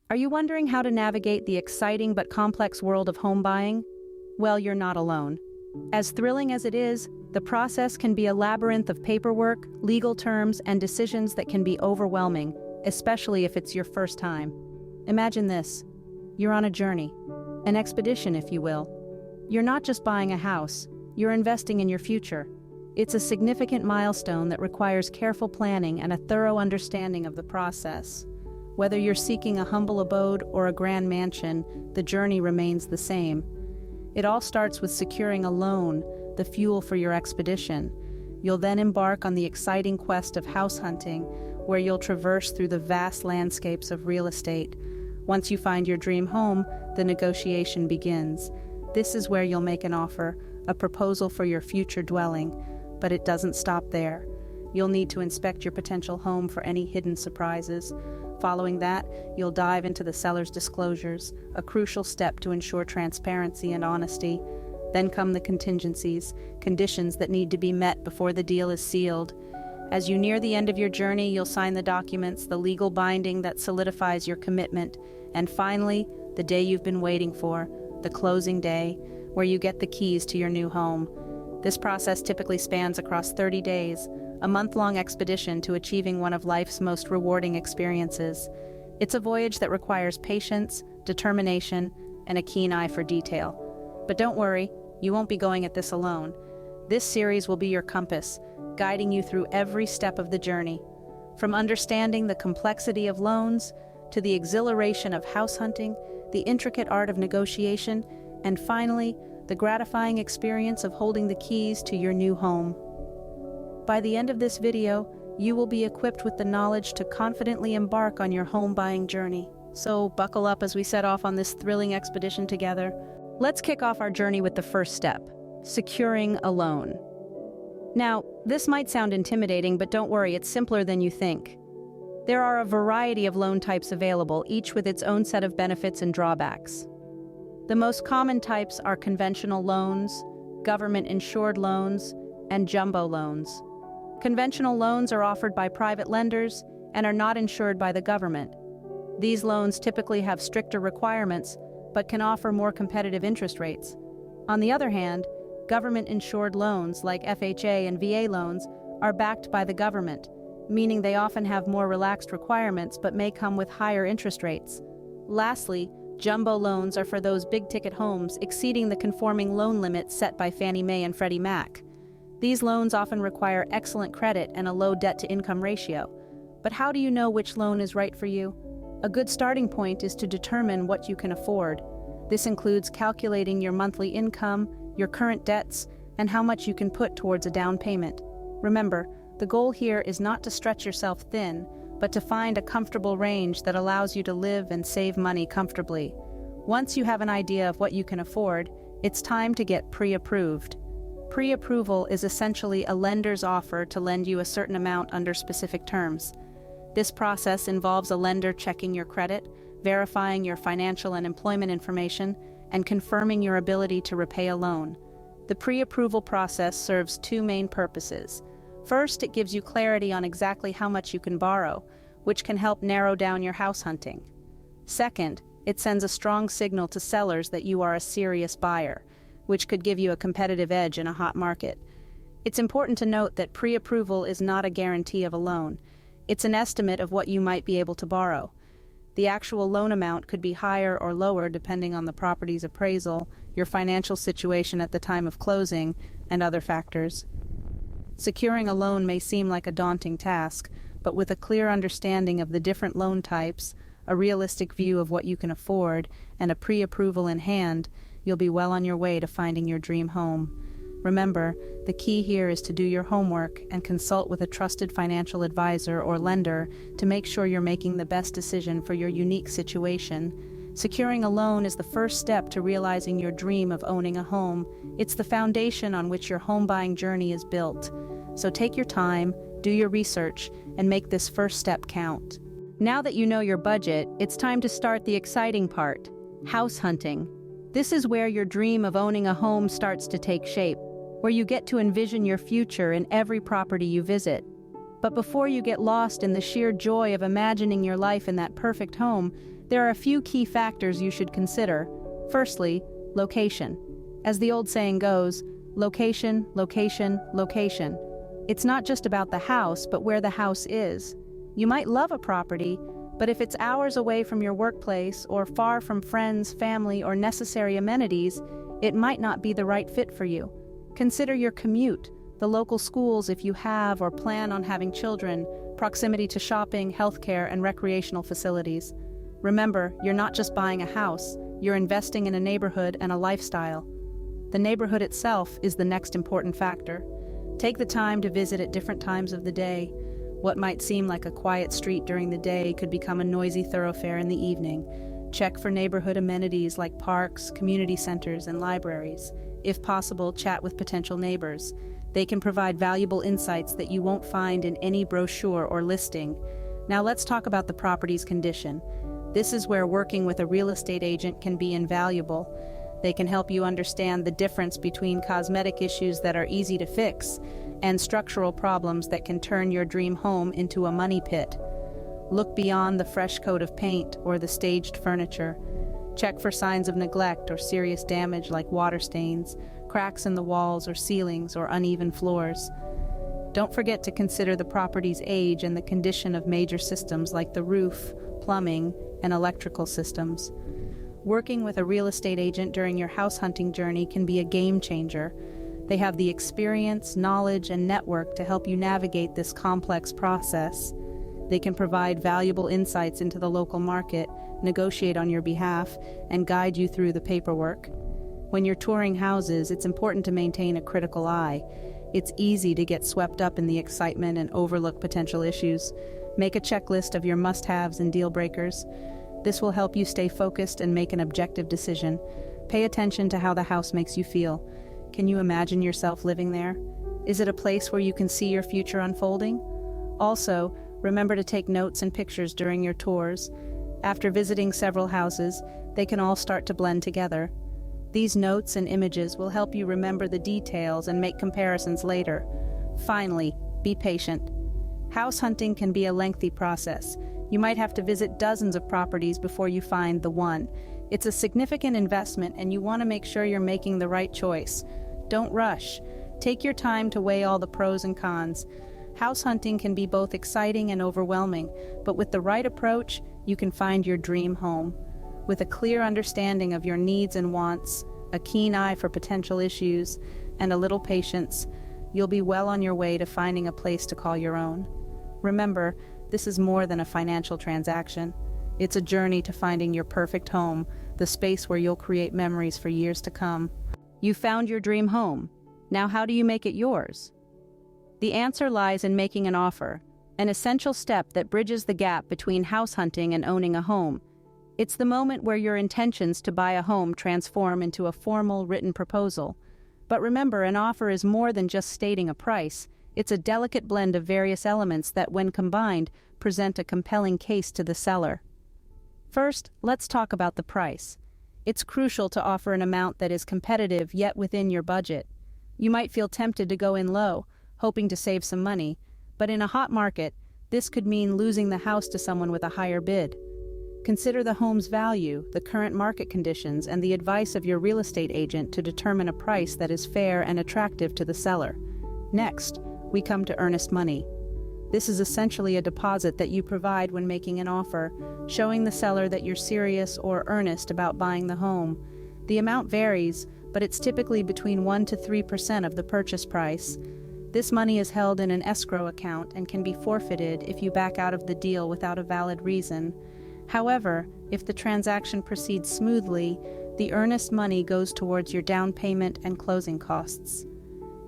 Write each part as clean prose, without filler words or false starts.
Are you wondering how to navigate the exciting but complex world of home buying? Well, you're not alone. As thrilling as it is, the process can be a labyrinth of paperwork, legal terms, and decisions that can be overwhelming, especially if it's your first time. Imagine this. You're on a journey, an expedition, if you will. You're not just buying a house, you're investing in your future. It's a significant milestone that requires careful planning and a thorough understanding of the process. Whether you're seeking a humble abode or a grand mansion, the journey remains the same. It all starts with securing a loan, the fuel for your expedition. You'll then embark on the exciting quest of house hunting, where you'll traverse through the vast landscapes of real estate. Once you find your dream home, the negotiation begins. This is where you'll make an offer, a proposal for your future dwelling. But it doesn't stop there. You'll need to inspect your potential home for any hidden surprises. Following that, you'll dive into the seller's disclosures, a crucial step to ensure transparency and honesty. Then come the contingencies, conditions that need to be met before the deal is sealed. As you near the end of your journey, you'll sign the documents, the legal binding that solidifies your commitment. And finally, the day you've been waiting for, the closing day, where you get the keys to your new home. This process typically spans across 30 days, a month-long expedition to achieving one of life's most rewarding experiences. It's a voyage that requires patience, determination, and a keen eye for detail. But don't worry, you won't be going at this alone. This series will be your compass, guiding you through every step of the journey. From understanding the complexity of loans, to the exhilaration of house hunting, the intricate art of negotiation, and finally, the gratifying experience of holding the keys to your new home. By the end of this video, you will be equipped with the knowledge to confidently embark on your home buying journey. So buckle up as we set off on this thrilling expedition together. Let's kick off our journey with the first step, securing a loan. Now, this might sound intimidating, but don't worry, it's simpler than you think. There are a variety of loan types available, each with its own set of benefits and drawbacks. The most common types are conventional loans, government-insured loans, and jumbo loans. Conventional loans are offered by private lenders and are not insured by the government. These loans typically have stricter requirements, but can offer more competitive interest rates. On the other hand, government-insured loans like FHA and VA loans are backed by the government, meaning they often have more relaxed requirements but may come with higher interest rates. Lastly, jumbo loans are for those big-ticket homes exceeding the conforming loan limit set by Fannie Mae and Freddie Mac. These loans often require excellent credit and a low debt-to-income ratio. But how do you know which loan is right for you? A good starting point is to determine what you can afford. This includes calculating your monthly income, your current debts, and how much you can put towards a down payment. Remember, the goal here is not to stretch yourself thin, but to find a comfortable range that allows you to live and save money comfortably. Once you have an idea of what you can afford, it's time to get pre-approved. Pre-approval is essentially a lender's offer to lend you a certain amount under specific terms. This process involves a lender checking your credit, verifying your financial and employment information, and confirming your ability to repay a loan. The pre-approval process serves two main purposes. First, it gives you clarity on exactly how much you can borrow, which can help narrow down your house hunting. Second, it sends a strong signal to sellers that you are a serious buyer, which could give you a competitive edge in a hot market. It's important to note that pre-approval is not a guarantee of a loan. It's an estimate of what you might be able to borrow. The actual loan amount could be higher or lower depending on the property's appraisal, your financial situation at the time of closing, and other factors. Securing a loan may seem like a daunting task, but with a clear understanding of the different loan types, a realistic view of what you can afford, and a pre-approval in hand, you'll be well on your way to finding your dream home. Remember, the key here is to do your homework and consult with a trusted financial advisor or lender to make sure you're making the best decision for your unique situation. Securing a loan is the first step to realizing your dream of owning a home. It's the foundation on which your home buying journey is built. So take your time, do your research, and make this first step count. Now that you know your budget, it's time to start the exciting part, house hunting. This is where your dream of owning a home starts to take shape, where you get to envision your future in every property you visit. But before you get lost in the sheer joy of imagining your life in that perfect home, There are a few key factors you should consider. Firstly, location. As the old saying goes, location, location, location. It's not just about the house, but where the house is. You might love a property, but if it's hours away from your workplace or far from friends, family, or necessary amenities, it might not be the right fit for you. Consider your commute, the local schools if you have or plan on having children, proximity to shopping, healthcare, and recreational facilities. Remember, you're not just buying a house, you're investing in a neighborhood and a lifestyle. The neighborhood itself is the next important factor. Take the time to visit at different times of the day. What might seem like a quiet street during the day could become a noisy thoroughfare in the evening. Check for neighborhood amenities like parks, community centers, and libraries. If possible, chat with potential neighbors. They can provide valuable insights that you won't find in any brochure or listing. Now let's talk about the property's condition. This is where working with a real estate agent can be invaluable. They can help you understand the difference between cosmetic issues that are easy to fix and structural problems that can turn your dream home into a money pit. Look beyond the fresh coat of paint or the staged furniture. Check for signs of neglect or serious damage like water stains, cracks in the walls or ceilings, or uneven floors. Don't forget to consider the property's age and the condition of major systems like the roof, plumbing, and electrical systems. Working with a real estate agent during your house hunting journey can be a game changer. They have the experience, knowledge, and network to help you navigate this complex process. They can provide valuable insights into the local market, negotiate on your behalf, and guide you through the paperwork. When you're touring houses, it's important to maintain a critical eye. It's easy to get swept up in the excitement and overlook potential issues. Make a checklist of your must-haves and deal breakers. This will help you stay focused and make an objective decision. Pay attention to how the house makes you feel. Can you imagine yourself living there? Is it a place where you can see your future unfolding? Also, remember to take notes and pictures during your tours. After visiting several houses, they can all start to blend together. These notes and images will help you remember the details and make comparisons later. Finally, be patient. House hunting can be a lengthy process. You might have to visit dozens of properties before you find the one. It's a significant investment, and you want to make sure you're making the right choice. Don't rush. Take your time to weigh all the pros and cons. House hunting can be both exciting and overwhelming, but with the right approach, you can find your dream home. With a clear understanding of your needs and wants, a keen eye for potential issues, and a little patience, you'll be well on your way to finding a place to call your own. Remember, this is more than a financial transaction. It's a journey to finding your perfect home, the space where you'll create memories for years to come. You found your dream home. Now how do you make it yours? The answer lies in making an offer, an essential step that bridges the gap between house hunting and owning a home. It's the moment where your intentions to buy a home transform into a formal written proposal. But remember, an offer is more than just stating a price. It's a delicate blend of various elements that, when combined, present a compelling case to the seller. First, let's talk about the price. It's crucial to offer an amount that is competitive yet within your budget. You might feel tempted to go in low, hoping to save some money, but in a hot market, this could mean losing the house to someone with a higher bid. Consider the home's value, the current market conditions, and the advice of your real estate agent to determine a price that is fair and attractive to the seller. Next, we come to earnest money. This is essentially a deposit that you provide when making an offer, showing the seller that you're serious or earnest about buying the home. The amount varies, but it's typically between 1 to 3% of the purchase price. This money is held in an escrow account and can be forfeited if you back out of the deal without a valid reason. However, if the transaction proceeds smoothly, the earnest money goes towards your down payment and closing costs.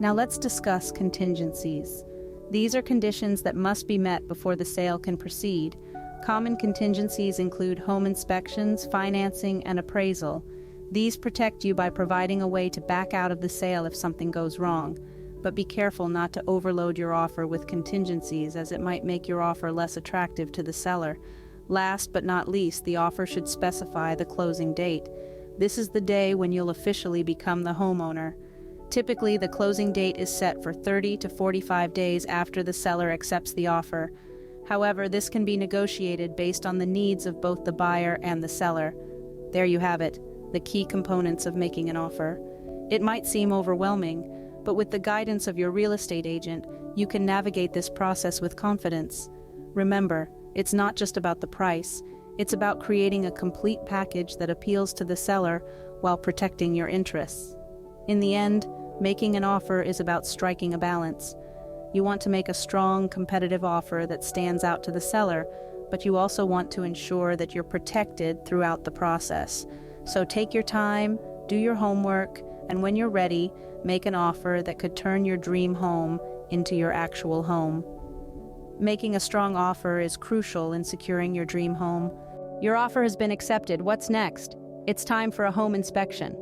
Now let's discuss contingencies. These are conditions that must be met before the sale can proceed. Common contingencies include home inspections, financing, and appraisal. These protect you by providing a way to back out of the sale if something goes wrong. But be careful not to overload your offer with contingencies, as it might make your offer less attractive to the seller. Last but not least, the offer should specify the closing date. This is the day when you'll officially become the homeowner. Typically, the closing date is set for 30 to 45 days after the seller accepts the offer. However, this can be negotiated based on the needs of both the buyer and the seller. There you have it, the key components of making an offer. It might seem overwhelming, but with the guidance of your real estate agent, you can navigate this process with confidence. Remember, it's not just about the price, it's about creating a complete package that appeals to the seller while protecting your interests. In the end, making an offer is about striking a balance. You want to make a strong, competitive offer that stands out to the seller, but you also want to ensure that you're protected throughout the process. So take your time, do your homework, and when you're ready, make an offer that could turn your dream home into your actual home. Making a strong offer is crucial in securing your dream home. Your offer has been accepted. What's next? It's time for a home inspection.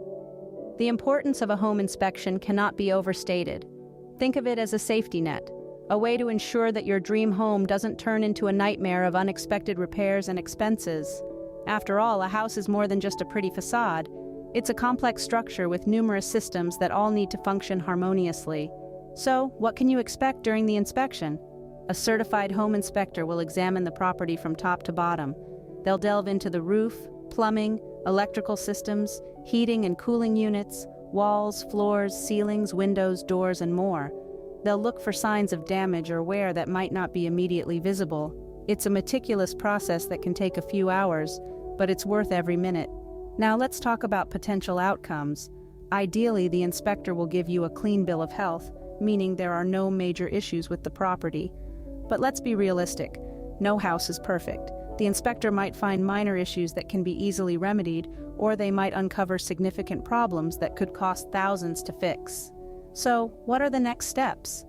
The importance of a home inspection cannot be overstated. Think of it as a safety net, a way to ensure that your dream home doesn't turn into a nightmare of unexpected repairs and expenses. After all, a house is more than just a pretty facade. It's a complex structure with numerous systems that all need to function harmoniously. So, what can you expect during the inspection? A certified home inspector will examine the property from top to bottom. They'll delve into the roof, plumbing, electrical systems, heating and cooling units, walls, floors, ceilings, windows, doors, and more. They'll look for signs of damage or wear that might not be immediately visible. It's a meticulous process that can take a few hours, but it's worth every minute. Now let's talk about potential outcomes. Ideally, the inspector will give you a clean bill of health, meaning there are no major issues with the property. But let's be realistic. No house is perfect. The inspector might find minor issues that can be easily remedied, or they might uncover significant problems that could cost thousands to fix. So, what are the next steps?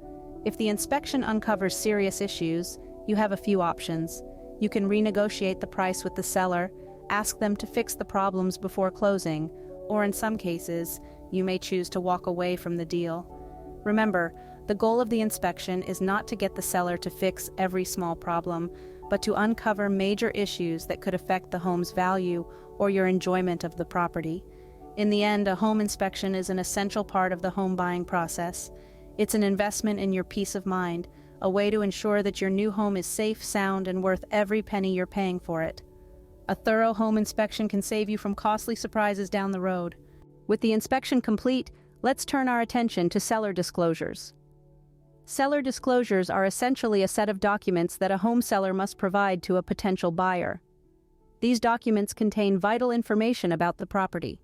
If the inspection uncovers serious issues, you have a few options. You can renegotiate the price with the seller, ask them to fix the problems before closing, or in some cases, you may choose to walk away from the deal. Remember, the goal of the inspection is not to get the seller to fix every small problem, but to uncover major issues that could affect the home's value or your enjoyment of the property. In the end, a home inspection is an essential part of the home buying process. It's an investment in your peace of mind, a way to ensure that your new home is safe, sound, and worth every penny you're paying for it. A thorough home inspection can save you from costly surprises down the road. With the inspection complete, let's turn our attention to seller disclosures. Seller disclosures are essentially a set of documents that a home seller must provide to a potential buyer. These documents contain vital information about the property.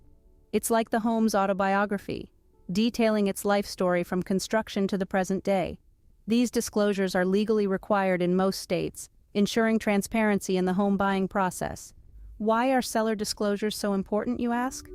It's like the home's autobiography, detailing its life story from construction to the present day. These disclosures are legally required in most states, ensuring transparency in the home buying process. Why are seller disclosures so important, you ask?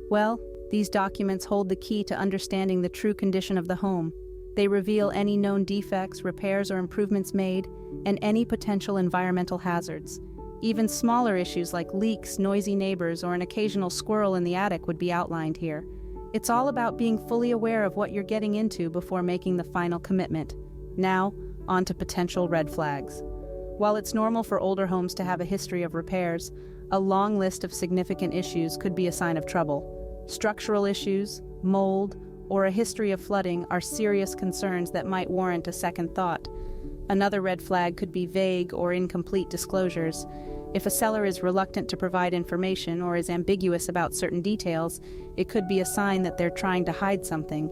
Well, these documents hold the key to understanding the true condition of the home. They reveal any known defects, repairs, or improvements made, and any potential environmental hazards. Even smaller issues like leaks, noisy neighbors, or an occasional squirrel in the attic would be outlined here. It's all about being fully aware of what you're getting into before making the final commitment. Now, on to potential red flags. While it's normal for older homes to have a history of repairs, a long list of significant issues could be a sign of trouble. Structural issues, mold, or a history of flooding are serious concerns that might warrant a second thought. Another red flag could be vague or incomplete disclosures. If a seller is reluctant to provide information or is ambiguous about certain details, it could be a sign that they're trying to hide something.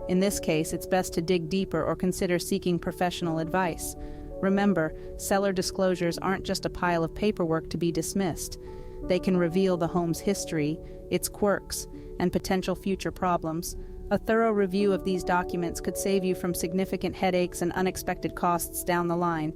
In this case, it's best to dig deeper or consider seeking professional advice. Remember, seller disclosures aren't just a pile of paperwork to be dismissed. They can reveal the home's history, its quirks, and potential future problems. A thorough review of these documents could save you from significant headaches and unexpected costs down the line.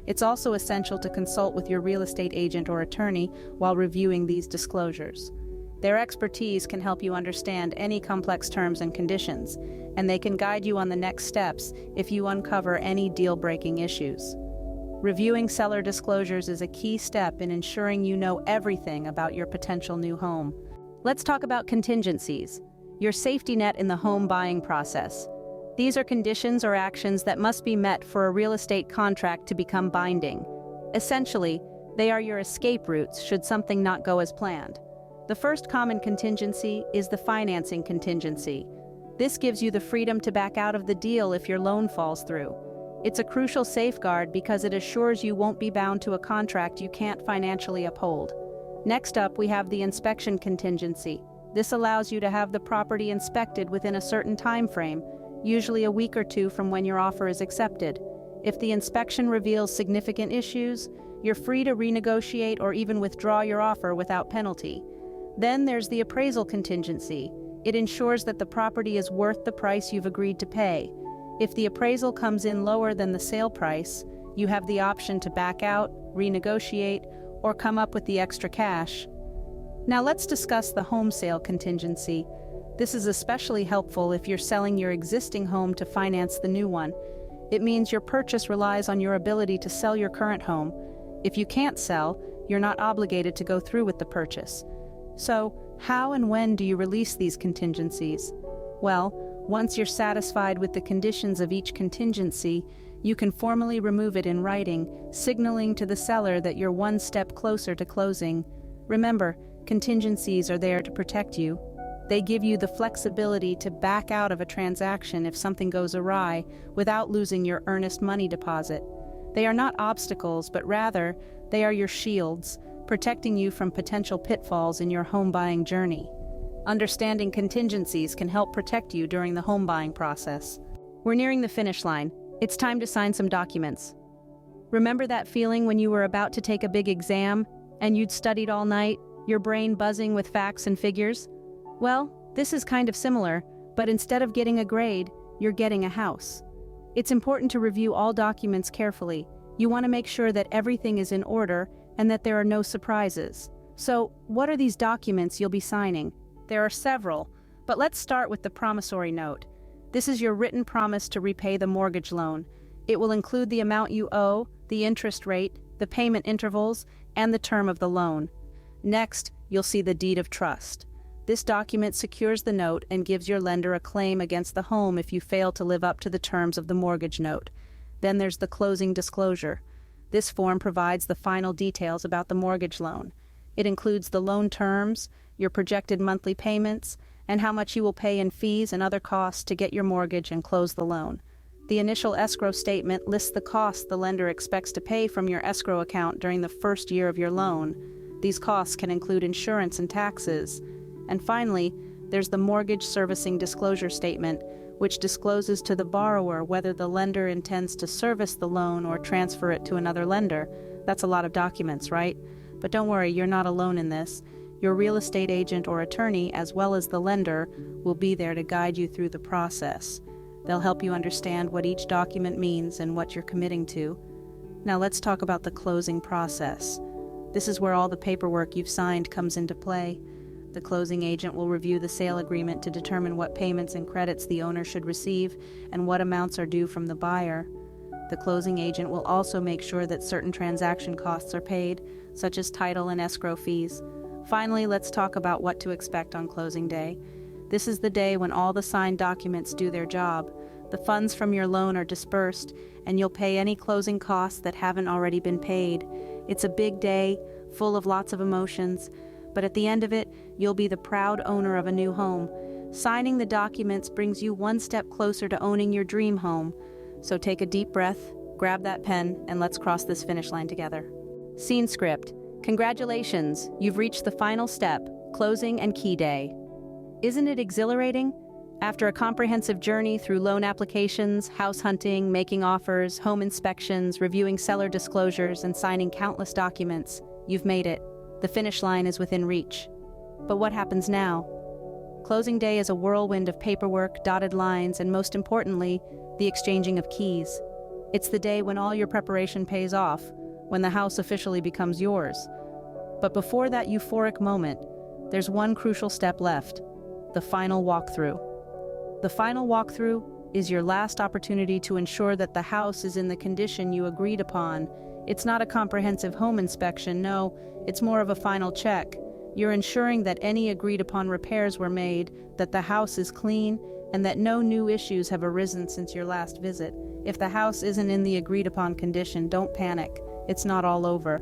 It's also essential to consult with your real estate agent or attorney while reviewing these disclosures. Their expertise can help you understand any complex terms and conditions, and they can guide you on the next steps if you uncover any deal-breaking issues. Reviewing seller disclosures is a key step in ensuring you know everything about your potential new home. Let's talk about contingencies, your safety net in the home buying process. These are conditions or actions that must be met for a real estate contract to become binding. Essentially, they are your escape routes should something not go as planned. The first common contingency is the financing contingency. This gives you the freedom to back out of the deal if your loan falls through. It's a crucial safeguard because it assures you won't be bound to a contract you can't financially uphold. Next up, we have the inspection contingency. This allows you to have the property inspected within a certain time frame, usually a week or two from when your offer is accepted. If the inspection reveals significant issues, you're free to renegotiate or even withdraw your offer without penalty. Then there's the appraisal contingency. It ensures that the property is worth the price you've agreed to pay. If the appraisal comes in lower than the sale price, you have the option to back out, renegotiate, or come up with the extra cash. Now let's discuss the home sale contingency. This is especially helpful if you're selling your existing home to finance the new one. It means your purchase relies on your ability to sell your current home. If you can't sell, you're not obligated to go through with the purchase. So, how and when do you release these contingencies? Well, once you're satisfied with the conditions of each contingency, you can formally remove it in writing, signaling to the seller that you're one step closer to closing. Remember, contingencies are there to protect you. They give you the flexibility to back out of a transaction if something goes awry without losing your earnest money deposit. They are not obstacles, but rather, they are your shields, protecting you from potential pitfalls in your home buying journey. Understanding contingencies can help protect you during the home buying process. We're nearing the finish line. It's time to sign some documents. Remember that feeling when you were about to take a big exam and you'd studied all night, your brain buzzing with facts and figures? Well, this is kind of similar, but instead of getting a grade, you're getting a house. It's important to review all documents carefully. You want to make sure that everything is in order and that there are no surprises. So, what are these documents you'll be signing? There are several, but let's start with the promissory note. This is your written promise to repay the mortgage loan. It will include the amount you owe, the interest rate, the payment intervals, and the term of the loan. Next, you'll see the deed of trust. This document secures the note and gives your lender a claim against the home if you fail to live up to the terms of the mortgage note. Then there's the closing disclosure. This form provides the final details about the mortgage loan. It includes the loan terms, your projected monthly payments, and how much you will pay in fees and other costs to get your mortgage and close the loan. The initial escrow statement lists the costs the lender expects to pay from your escrow account during the first year of your loan. These costs can include insurance and taxes. And finally, there's the mortgage servicing disclosure statement, which discloses to the borrower whether the lender intends to service the loan or transfer it to another lender. That's a lot of documents, right? But don't worry, you're not alone in this. Your real estate agent or attorney, as well as the lender, will be there to guide you through the process. They'll help you understand what each document means and what you're committing to. Now let's talk about the closing process. This is where all the paperwork you've signed comes into play. The closing agent will review the sale agreement to determine what payments and credits the owner should receive and what amounts are due from the buyer. The closing agent will also make sure that certain transaction costs are paid, such as title and escrow fees. Finally, let's talk about what to expect on closing day. This is the day when all the signed documents do their job. The funds from your loan are dispersed, and you'll pay any closing costs that haven't already been paid. It's a big day, full of lots of emotions. But at the end of it, you'll be the proud owner of a new home. Signing the documents brings you one step closer to owning your dream home. So take a deep breath, grab that pen, and let's cross this finish line together. Scene script. Congratulations, you've reached the final step, closing and key day. Isn't it exhilarating? After a comprehensive journey through loan applications, house hunting, making offers, home inspections, reviewing seller disclosures, and signing countless documents, you've made it. The finish line is within reach. But what happens now? Closing day is a whirlwind of paperwork, dotted lines, and most importantly, the exchanging of keys. It's the day when all your preparation pays off, when the house officially becomes yours. But before that euphoric moment, there's one crucial step left: the final walkthrough. The final walkthrough is your last opportunity to ensure that the house is in the condition you agreed upon. It's not a comprehensive home inspection, no, it's more of a final check. You're ensuring that any agreed-upon repairs were made, that the house is clean, and that no new issues have arisen since your last visit. If the house isn't in the agreed-upon condition, don't panic. It's not all over.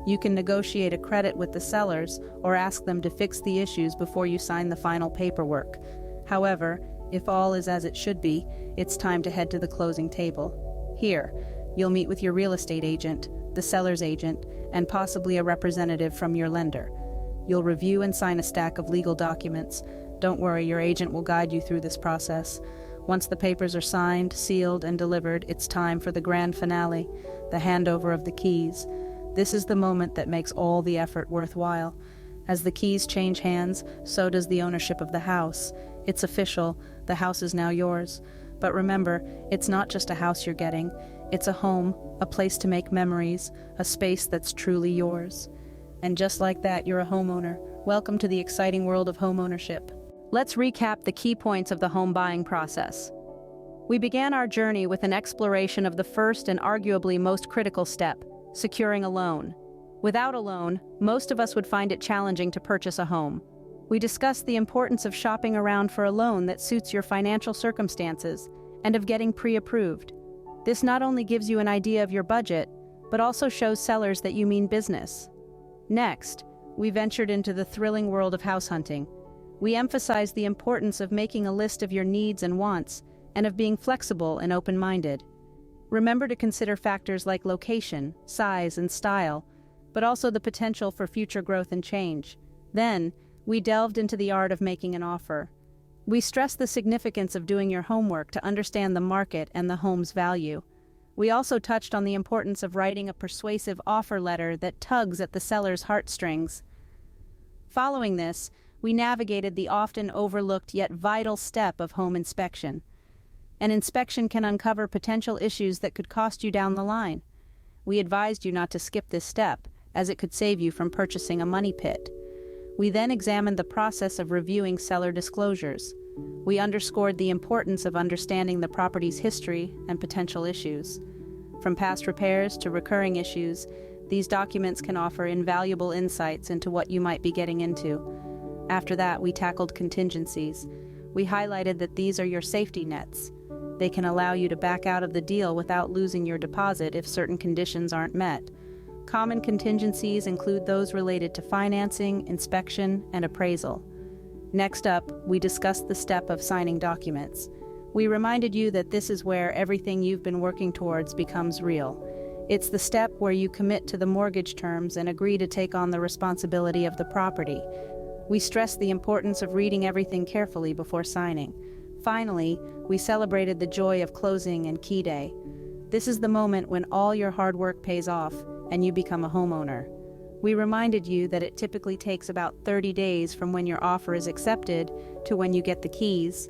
You can negotiate a credit with the sellers or ask them to fix the issues before you sign the final paperwork. However, if all is as it should be, it's time to head to the closing table. Here, you'll meet with your real estate agent, the seller's agent, and possibly a representative from your lender. You'll review and sign a stack of legal documents. Don't worry, your agent will guide you through this process. Once the papers are signed, sealed, and delivered, it's time for the grand finale, the handover of the keys. This is the moment that makes all the effort worthwhile. As the keys change hands, so does the ownership of the house. It's official, the house is now yours. But remember, it's not just a house you're getting. It's a home, a place to make memories, a space that's truly yours. And just like that, you're a homeowner. Welcome to the exciting world of homeownership. Let's recap the key points of the home buying process. We began our journey with an exploration of the first and arguably most critical step, securing a loan. Without a loan, most of us would find it challenging to purchase a home. We discussed the importance of shopping around for a loan that suits your financial circumstances and of getting pre-approved. This not only gives you an idea of your budget, but also shows sellers that you mean business. Next, we ventured into the thrilling world of house hunting. We emphasized the importance of making a list of your needs and wants, and of being flexible and open-minded. Remember to consider factors like location, size, and style, but also the potential for future growth and change. Then, we delved into the art of making an offer. We stressed the significance of doing your homework to understand the market and the home's value. We also touched on the importance of writing a persuasive offer letter that tugs at the seller's heartstrings. Following this, we navigated the often overlooked yet vital step of home inspection. An inspection can uncover potential issues that could cost you down the line. We advised you not to skip this step, as it could save you from purchasing a money pit. We then examined the process of reviewing seller disclosures. We underscored the importance of understanding the property's history and potential issues. From past repairs to recurring issues, these documents can offer invaluable insights into what you might be getting into. After that, we tackled contingencies. We highlighted that these are your safety nets. They can allow you to back out of the deal without losing your deposit if certain conditions aren't met. Common contingencies include those related to financing, inspection, and appraisal. Next up, we discussed the step of signing documents. We reminded you that this is where everything you've been working towards becomes real. It's the step where you commit to the mortgage terms and agree to take on the responsibility of the property. We stressed the importance of reading everything carefully before signing. Finally, we celebrated the joy of closing and key day. This is the moment when all your hard work pays off and you become a homeowner. We reminded you that it typically takes about 30 days from when your offer is accepted to when you get the keys.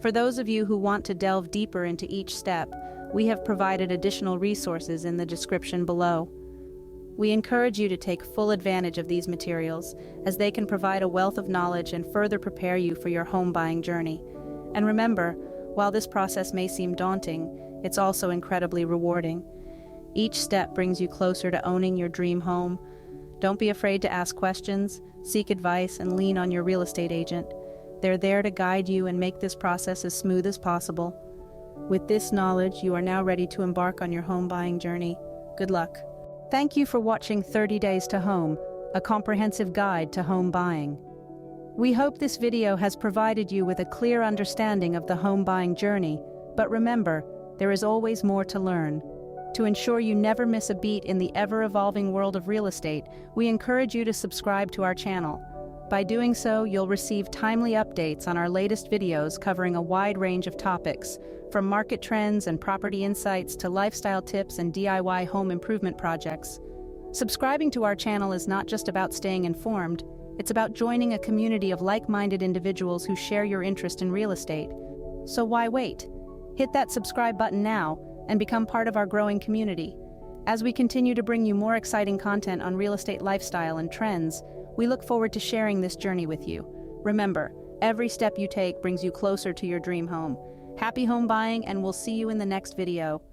For those of you who want to delve deeper into each step, we have provided additional resources in the description below. We encourage you to take full advantage of these materials, as they can provide a wealth of knowledge and further prepare you for your home buying journey. And remember, while this process may seem daunting, it's also incredibly rewarding. Each step brings you closer to owning your dream home. Don't be afraid to ask questions, seek advice, and lean on your real estate agent. They're there to guide you and make this process as smooth as possible. With this knowledge, you are now ready to embark on your home buying journey. Good luck. Thank you for watching 30 Days to Home, a comprehensive guide to home buying. We hope this video has provided you with a clear understanding of the home buying journey, but remember, there is always more to learn. To ensure you never miss a beat in the ever-evolving world of real estate, we encourage you to subscribe to our channel. By doing so, you'll receive timely updates on our latest videos covering a wide range of topics, from market trends and property insights to lifestyle tips and DIY home improvement projects. Subscribing to our channel is not just about staying informed, it's about joining a community of like-minded individuals who share your interest in real estate. So why wait? Hit that subscribe button now and become part of our growing community. As we continue to bring you more exciting content on real estate lifestyle and trends, we look forward to sharing this journey with you. Remember, every step you take brings you closer to your dream home. Happy home buying, and we'll see you in the next video.